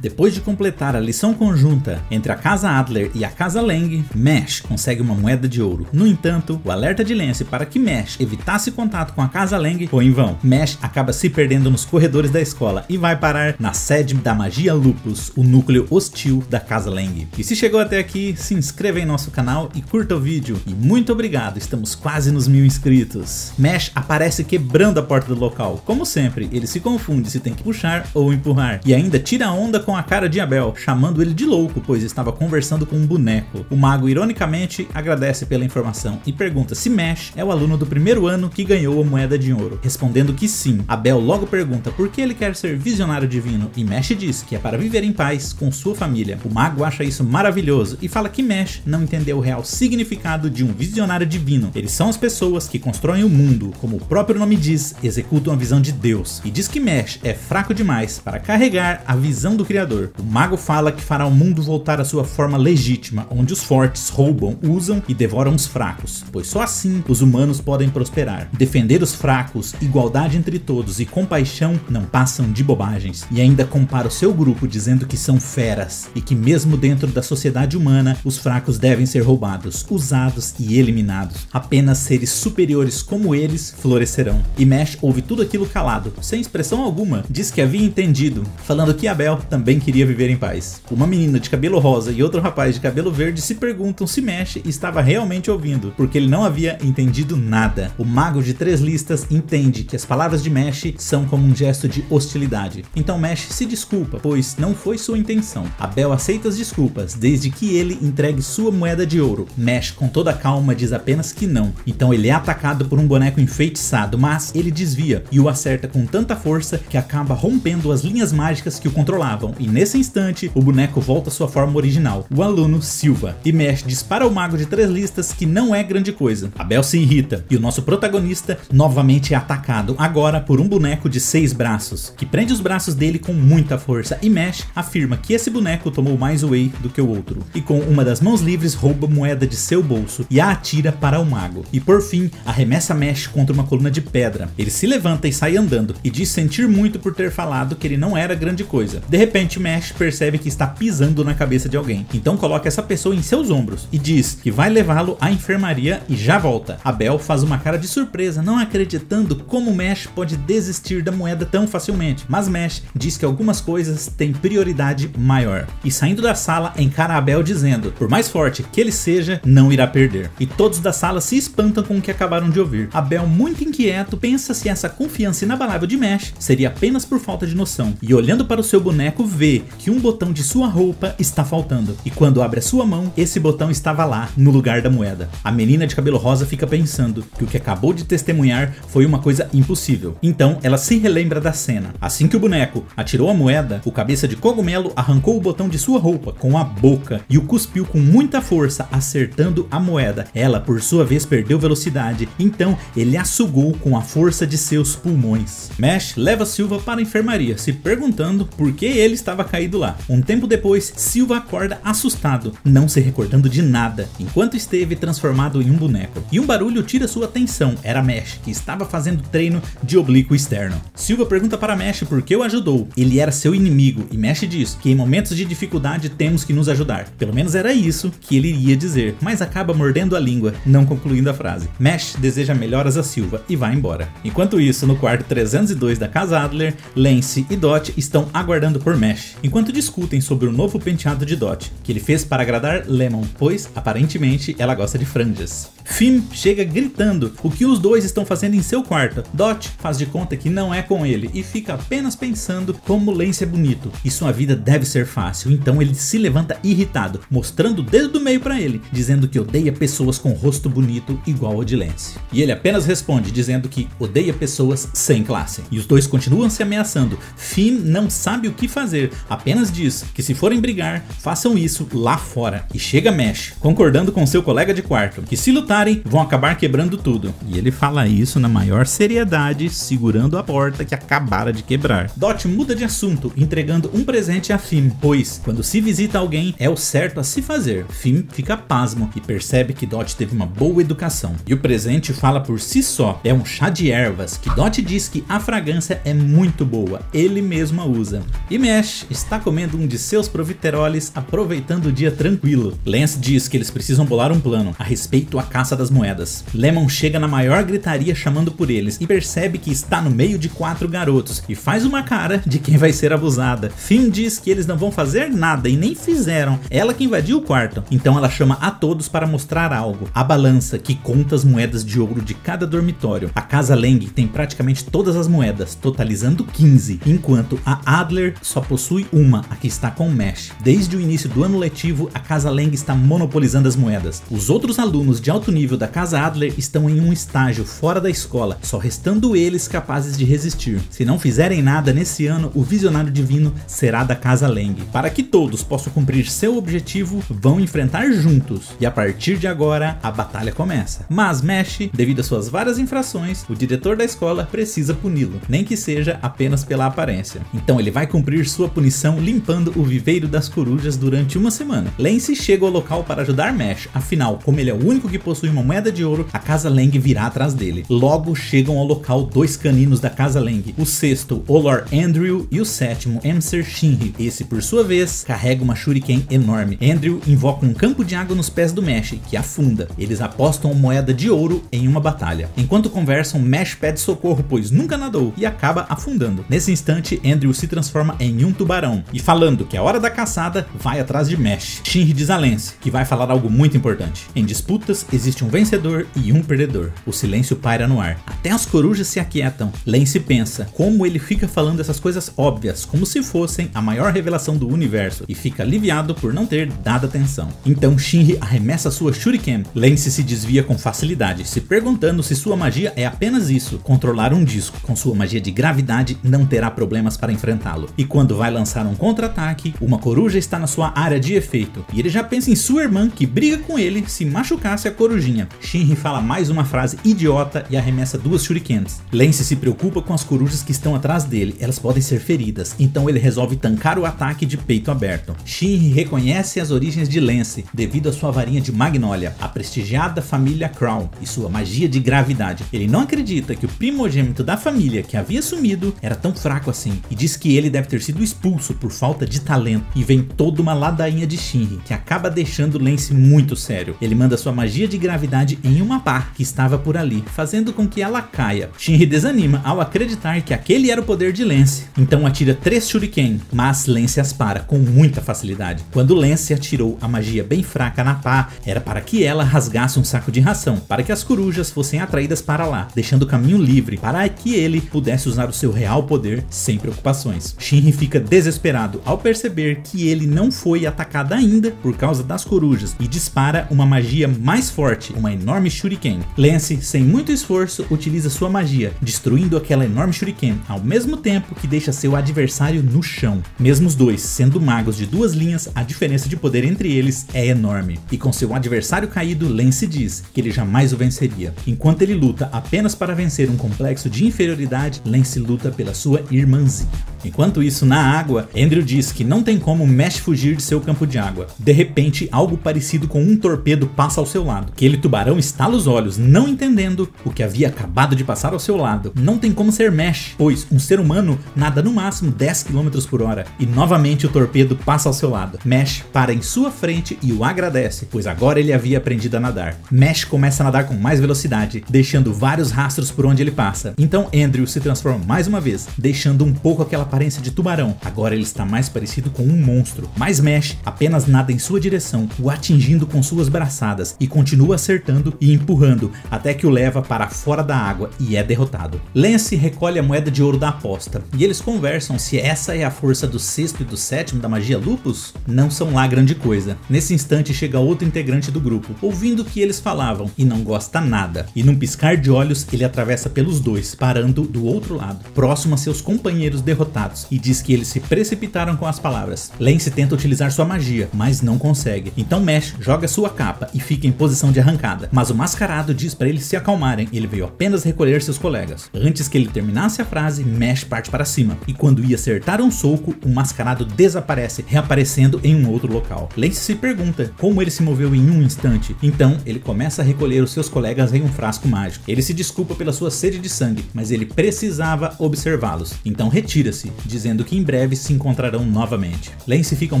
Depois de completar a lição conjunta entre a Casa Adler e a Casa Lang, Mesh consegue uma moeda de ouro. No entanto, o alerta de Lance para que Mesh evitasse contato com a Casa Lang foi em vão. Mesh acaba se perdendo nos corredores da escola e vai parar na sede da magia Lupus, o núcleo hostil da Casa Lang. E se chegou até aqui, se inscreva em nosso canal e curta o vídeo. E muito obrigado, estamos quase nos 1000 inscritos. Mesh aparece quebrando a porta do local. Como sempre, ele se confunde se tem que puxar ou empurrar. E ainda tira onda com a cara de Abel, chamando ele de louco, pois estava conversando com um boneco. O mago ironicamente agradece pela informação e pergunta se Mesh é o aluno do primeiro ano que ganhou a moeda de ouro. Respondendo que sim, Abel logo pergunta por que ele quer ser visionário divino e Mesh diz que é para viver em paz com sua família. O mago acha isso maravilhoso e fala que Mesh não entendeu o real significado de um visionário divino. Eles são as pessoas que constroem o mundo, como o próprio nome diz, executam a visão de Deus, e diz que Mesh é fraco demais para carregar a visão do Criador. O mago fala que fará o mundo voltar à sua forma legítima, onde os fortes roubam, usam e devoram os fracos, pois só assim os humanos podem prosperar. Defender os fracos, igualdade entre todos e compaixão não passam de bobagens. E ainda compara o seu grupo dizendo que são feras e que mesmo dentro da sociedade humana os fracos devem ser roubados, usados e eliminados. Apenas seres superiores como eles florescerão. E Mesh ouve tudo aquilo calado, sem expressão alguma. Diz que havia entendido, falando que Abel também queria viver em paz. Uma menina de cabelo rosa e outro rapaz de cabelo verde se perguntam se Mesh estava realmente ouvindo, porque ele não havia entendido nada. O mago de 3 listas entende que as palavras de Mesh são como um gesto de hostilidade. Então Mesh se desculpa, pois não foi sua intenção. Abel aceita as desculpas, desde que ele entregue sua moeda de ouro. Mesh, com toda a calma, diz apenas que não. Então ele é atacado por um boneco enfeitiçado, mas ele desvia e o acerta com tanta força que acaba rompendo as linhas mágicas que o controlavam. E nesse instante, o boneco volta à sua forma original, o aluno Silva. E Mesh diz para o mago de 3 listas que não é grande coisa. Abel se irrita e o nosso protagonista novamente é atacado, agora por um boneco de 6 braços, que prende os braços dele com muita força. E Mesh afirma que esse boneco tomou mais whey do que o outro. E com uma das mãos livres rouba moeda de seu bolso e a atira para o mago. E por fim, arremessa Mesh contra uma coluna de pedra. Ele se levanta e sai andando e diz sentir muito por ter falado que ele não era grande coisa. De repente, Mesh percebe que está pisando na cabeça de alguém, então coloca essa pessoa em seus ombros e diz que vai levá-lo à enfermaria e já volta. Abel faz uma cara de surpresa, não acreditando como Mesh pode desistir da moeda tão facilmente, mas Mesh diz que algumas coisas têm prioridade maior, e saindo da sala encara Abel dizendo, por mais forte que ele seja, não irá perder. E todos da sala se espantam com o que acabaram de ouvir. Abel, muito inquieto, pensa se essa confiança inabalável de Mesh seria apenas por falta de noção, e olhando para o seu boneco vê que um botão de sua roupa está faltando, e quando abre a sua mão, esse botão estava lá, no lugar da moeda. A menina de cabelo rosa fica pensando que o que acabou de testemunhar foi uma coisa impossível, então ela se relembra da cena. Assim que o boneco atirou a moeda, o cabeça de cogumelo arrancou o botão de sua roupa com a boca e o cuspiu com muita força, acertando a moeda. Ela, por sua vez, perdeu velocidade, então ele a sugou com a força de seus pulmões. Mesh leva Silva para a enfermaria, se perguntando por que ele estava caído lá. Um tempo depois, Silva acorda assustado, não se recordando de nada, enquanto esteve transformado em um boneco. E um barulho tira sua atenção, era Mesh, que estava fazendo treino de oblíquo externo. Silva pergunta para Mesh por que o ajudou. Ele era seu inimigo, e Mesh diz que em momentos de dificuldade temos que nos ajudar. Pelo menos era isso que ele iria dizer, mas acaba mordendo a língua, não concluindo a frase. Mesh deseja melhoras a Silva e vai embora. Enquanto isso, no quarto 302 da Casa Adler, Lance e Dot estão aguardando por Mesh, enquanto discutem sobre o novo penteado de Dot, que ele fez para agradar Lemon, pois aparentemente ela gosta de franjas. Finn chega gritando o que os dois estão fazendo em seu quarto. Dot faz de conta que não é com ele e fica apenas pensando como Lance é bonito e sua vida deve ser fácil, então ele se levanta irritado, mostrando o dedo do meio para ele, dizendo que odeia pessoas com rosto bonito igual ao de Lance. E ele apenas responde dizendo que odeia pessoas sem classe. E os dois continuam se ameaçando. Finn não sabe o que fazer, apenas diz que se forem brigar, façam isso lá fora. E chega Mesh, concordando com seu colega de quarto, que se lutarem, vão acabar quebrando tudo. E ele fala isso na maior seriedade, segurando a porta que acabara de quebrar. Dot muda de assunto, entregando um presente a Finn, pois quando se visita alguém, é o certo a se fazer. Finn fica pasmo e percebe que Dot teve uma boa educação. E o presente fala por si só, é um chá de ervas, que Dot diz que a fragrância é muito boa, ele mesmo a usa. E Mesh Mesh está comendo um de seus profiteroles, aproveitando o dia tranquilo. Lance diz que eles precisam bolar um plano a respeito à caça das moedas. Lemon chega na maior gritaria chamando por eles e percebe que está no meio de 4 garotos e faz uma cara de quem vai ser abusada. Finn diz que eles não vão fazer nada e nem fizeram, ela que invadiu o quarto. Então ela chama a todos para mostrar algo, a balança que conta as moedas de ouro de cada dormitório. A casa Lang tem praticamente todas as moedas, totalizando 15, enquanto a Adler só possui uma, a que está com Mesh. Desde o início do ano letivo, a casa Lang está monopolizando as moedas. Os outros alunos de alto nível da casa Adler estão em um estágio fora da escola, só restando eles capazes de resistir. Se não fizerem nada nesse ano, o visionário divino será da casa Lang. Para que todos possam cumprir seu objetivo, vão enfrentar juntos, e a partir de agora, a batalha começa. Mas Mesh, devido às suas várias infrações, o diretor da escola precisa puni-lo, nem que seja apenas pela aparência. Então ele vai cumprir sua punição limpando o viveiro das corujas durante uma semana. Lance chega ao local para ajudar Mesh, afinal, como ele é o único que possui uma moeda de ouro, a casa Lang virá atrás dele. Logo chegam ao local 2 caninos da casa Lang, o sexto, o Lord Andrew, e o sétimo, Emser Shinri. Esse, por sua vez, carrega uma shuriken enorme. Andrew invoca um campo de água nos pés do Mesh, que afunda. Eles apostam uma moeda de ouro em uma batalha. Enquanto conversam, Mesh pede socorro, pois nunca nadou, e acaba afundando. Nesse instante, Andrew se transforma em um tubarão, e falando que é hora da caçada, vai atrás de Mesh. Shinri diz a Lance que vai falar algo muito importante. Em disputas, existe um vencedor e um perdedor. O silêncio paira no ar. Até as corujas se aquietam. Lance pensa como ele fica falando essas coisas óbvias, como se fossem a maior revelação do universo, e fica aliviado por não ter dado atenção. Então Shinri arremessa sua shuriken. Lance se desvia com facilidade, se perguntando se sua magia é apenas isso, controlar um disco. Com sua magia de gravidade, não terá problemas para enfrentá-lo. E quando vai lançar um contra-ataque, uma coruja está na sua área de efeito, e ele já pensa em sua irmã que briga com ele se machucasse a corujinha. Shinri fala mais uma frase idiota e arremessa 2 shurikens. Lance se preocupa com as corujas que estão atrás dele, elas podem ser feridas, então ele resolve tancar o ataque de peito aberto. Shinri reconhece as origens de Lance devido à sua varinha de Magnolia, a prestigiada família Crown, e sua magia de gravidade. Ele não acredita que o primogênito da família que havia sumido era tão fraco assim, e diz que ele deve ter sido expulso por falta de talento. E vem toda uma ladainha de Shinri, que acaba deixando Lance muito sério. Ele manda sua magia de gravidade em uma pá que estava por ali, fazendo com que ela caia. Shinri desanima ao acreditar que aquele era o poder de Lance, então atira 3 shuriken, mas Lance as para com muita facilidade. Quando Lance atirou a magia bem fraca na pá, era para que ela rasgasse um saco de ração, para que as corujas fossem atraídas para lá, deixando o caminho livre para que ele pudesse usar o seu real poder sem preocupações. Shinri fica desesperado ao perceber que ele não foi atacado ainda por causa das corujas e dispara uma magia mais forte, uma enorme shuriken. Lance, sem muito esforço, utiliza sua magia, destruindo aquela enorme shuriken, ao mesmo tempo que deixa seu adversário no chão. Mesmo os dois sendo magos de 2 linhas, a diferença de poder entre eles é enorme. E com seu adversário caído, Lance diz que ele jamais o venceria. Enquanto ele luta apenas para vencer um complexo de inferioridade, Lance luta pela sua irmãzinha. Enquanto isso, na água, Andrew diz que não tem como Mesh fugir de seu campo de água. De repente, algo parecido com um torpedo passa ao seu lado. Aquele tubarão estala os olhos, não entendendo o que havia acabado de passar ao seu lado. Não tem como ser Mesh, pois um ser humano nada no máximo 10 km por hora. E novamente o torpedo passa ao seu lado. Mesh para em sua frente e o agradece, pois agora ele havia aprendido a nadar. Mesh começa a nadar com mais velocidade, deixando vários rastros por onde ele passa. Então Andrew se transforma mais uma vez, deixando um pouco aquela aparência de tubarão. Agora ele está mais parecido com um monstro. Mas Mesh apenas nada em sua direção, o atingindo com suas braçadas, e continua acertando e empurrando, até que o leva para fora da água e é derrotado. Lance recolhe a moeda de ouro da aposta, e eles conversam se essa é a força do sexto e do sétimo da magia Lupus. Não são lá grande coisa. Nesse instante chega outro integrante do grupo, ouvindo o que eles falavam, e não gosta nada. E num piscar de olhos, ele atravessa pelos dois, parando do outro lado, próximo a seus companheiros derrotados, e diz que eles se precipitaram com as palavras. Lance tenta utilizar sua magia, mas não consegue. Então Mesh joga sua capa e fica em posição de arrancada, mas o mascarado diz para eles se acalmarem, ele veio apenas recolher seus colegas. Antes que ele terminasse a frase, Mesh parte para cima, e quando ia acertar um soco, o mascarado desaparece, reaparecendo em um outro local. Lance se pergunta como ele se moveu em um instante, então ele começa a recolher os seus colegas em um frasco mágico. Ele se desculpa pela sua sede de sangue, mas ele precisava observá-los, então retira-se, dizendo que em breve breve se encontrarão novamente. Lance fica um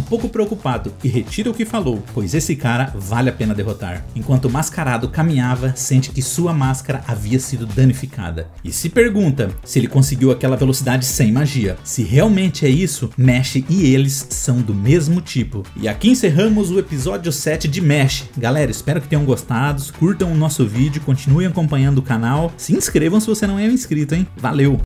pouco preocupado e retira o que falou, pois esse cara vale a pena derrotar. Enquanto o Mascarado caminhava, sente que sua máscara havia sido danificada. E se pergunta se ele conseguiu aquela velocidade sem magia. Se realmente é isso, Mesh e eles são do mesmo tipo. E aqui encerramos o episódio 7 de Mesh. Galera, espero que tenham gostado, curtam o nosso vídeo, continuem acompanhando o canal, se inscrevam se você não é inscrito, hein? Valeu!